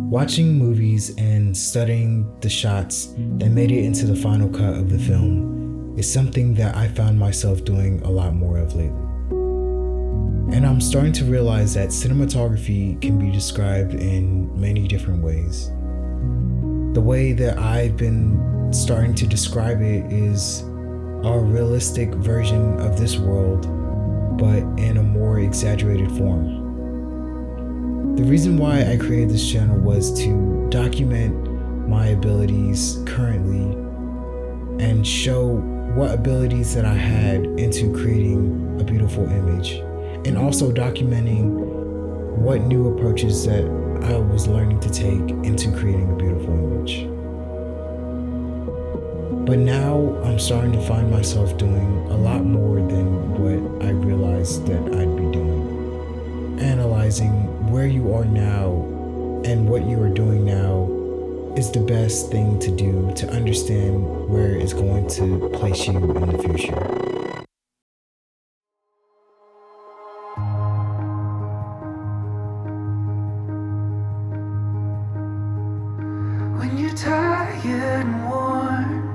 Watching movies and studying the shots that made it into the final cut of the film is something that I found myself doing a lot more of lately. And I'm starting to realize that cinematography can be described in many different ways. The way that I've been starting to describe it is a realistic version of this world, but in a more exaggerated form. The reason why I created this channel was to document my abilities currently and show what abilities that I had into creating a beautiful image, and also documenting what new approaches that I was learning to take into creating a beautiful image. But now I'm starting to find myself doing a lot more than what I realized that I'd be doing. Analyzing where you are now and what you are doing now is the best thing to do to understand where it's going to place you in the future. When you're tired and worn,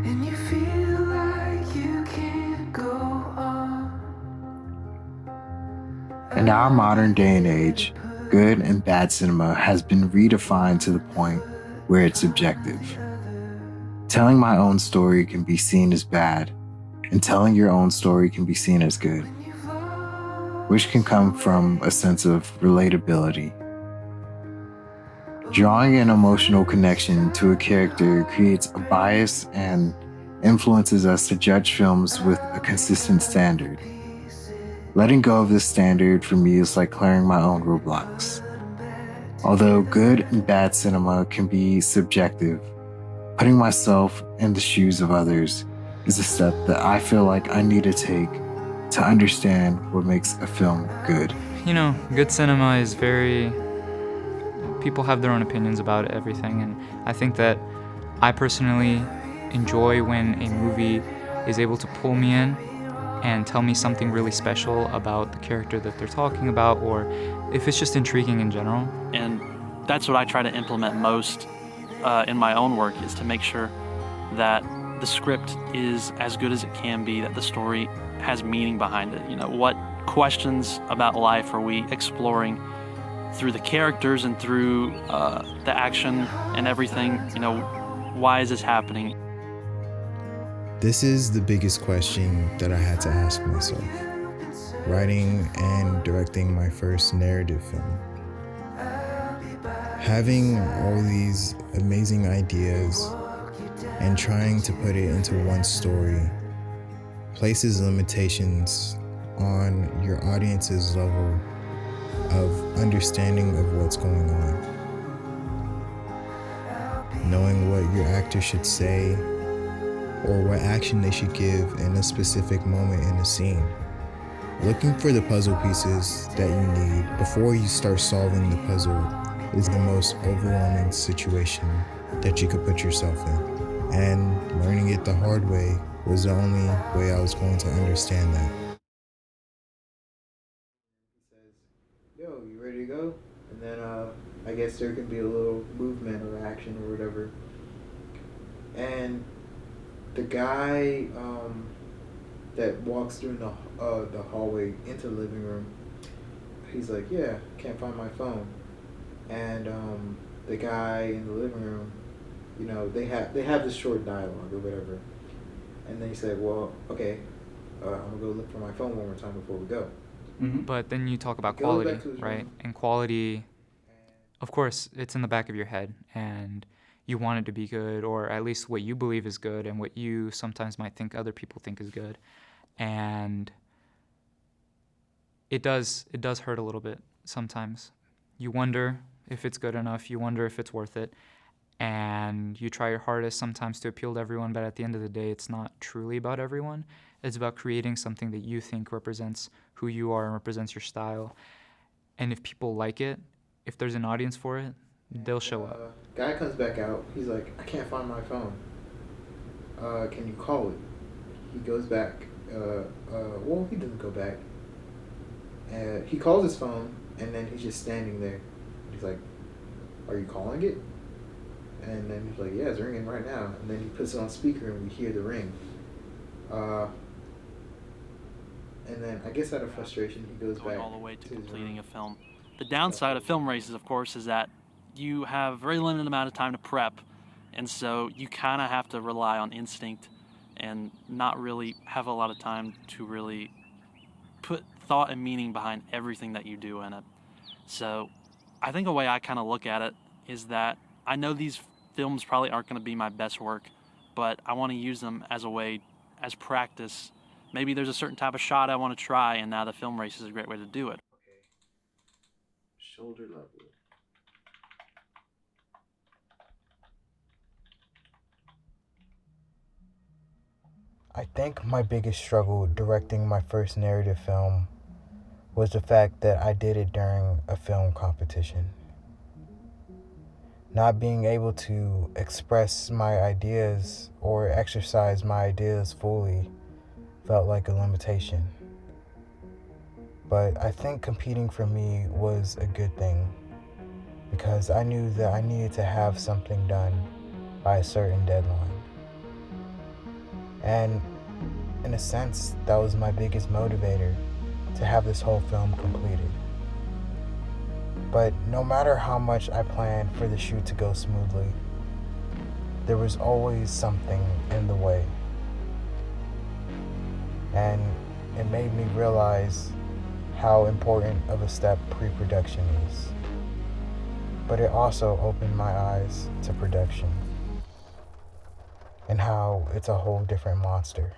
and you feel like you can't go on. In our modern day and age, good and bad cinema has been redefined to the point where it's subjective. Telling my own story can be seen as bad, and telling your own story can be seen as good, which can come from a sense of relatability. Drawing an emotional connection to a character creates a bias and influences us to judge films with a consistent standard. Letting go of this standard for me is like clearing my own roadblocks. Although good and bad cinema can be subjective, putting myself in the shoes of others is a step that I feel like I need to take to understand what makes a film good. You know, good cinema is people have their own opinions about everything, and I think that I personally enjoy when a movie is able to pull me in and tell me something really special about the character that they're talking about, or if it's just intriguing in general. And that's what I try to implement most in my own work, is to make sure that the script is as good as it can be, that the story has meaning behind it. You know, what questions about life are we exploring through the characters and through the action and everything? You know, why is this happening? This is the biggest question that I had to ask myself, writing and directing my first narrative film. Having all these amazing ideas and trying to put it into one story places limitations on your audience's level of understanding of what's going on. Knowing what your actor should say or what action they should give in a specific moment in a scene. Looking for the puzzle pieces that you need before you start solving the puzzle is the most overwhelming situation that you could put yourself in. And learning it the hard way was the only way I was going to understand that. He says, yo, you ready to go? And then I guess there can be a little movement or action or whatever. And the guy that walks through the hallway into the living room, he's like, yeah, can't find my phone. And the guy in the living room, you know, they have this short dialogue or whatever. And then he said, well, okay, I'm gonna go look for my phone one more time before we go. Mm-hmm. But then you talk about quality, right? And quality, of course, it's in the back of your head, and you want it to be good, or at least what you believe is good and what you sometimes might think other people think is good. And it does hurt a little bit sometimes. You wonder if it's good enough, you wonder if it's worth it, and you try your hardest sometimes to appeal to everyone, but at the end of the day, it's not truly about everyone. It's about creating something that you think represents who you are and represents your style. And if people like it, if there's an audience for it, they'll show up. Guy comes back out. He's like, I can't find my phone. Can you call it? He goes back. Well, he doesn't go back. He calls his phone, and then he's just standing there. He's like, "Are you calling it?" And then he's like, "Yeah, it's ringing right now." And then he puts it on speaker, and we hear the ring. And then I guess out of frustration, he goes Going back all the way to his completing room. a film. The downside of film races, of course, is that you have very limited amount of time to prep, and so you kind of have to rely on instinct and not really have a lot of time to really put thought and meaning behind everything that you do in it. So I think a way I kind of look at it is that I know these films probably aren't going to be my best work, but I want to use them as a way, as practice. Maybe there's a certain type of shot I want to try, and now the film race is a great way to do it. Okay. Shoulder level. I think my biggest struggle directing my first narrative film was the fact that I did it during a film competition. Not being able to express my ideas or exercise my ideas fully felt like a limitation. But I think competing for me was a good thing because I knew that I needed to have something done by a certain deadline. And in a sense, that was my biggest motivator to have this whole film completed. But no matter how much I planned for the shoot to go smoothly, there was always something in the way. And it made me realize how important of a step pre-production is. But it also opened my eyes to production and how it's a whole different monster.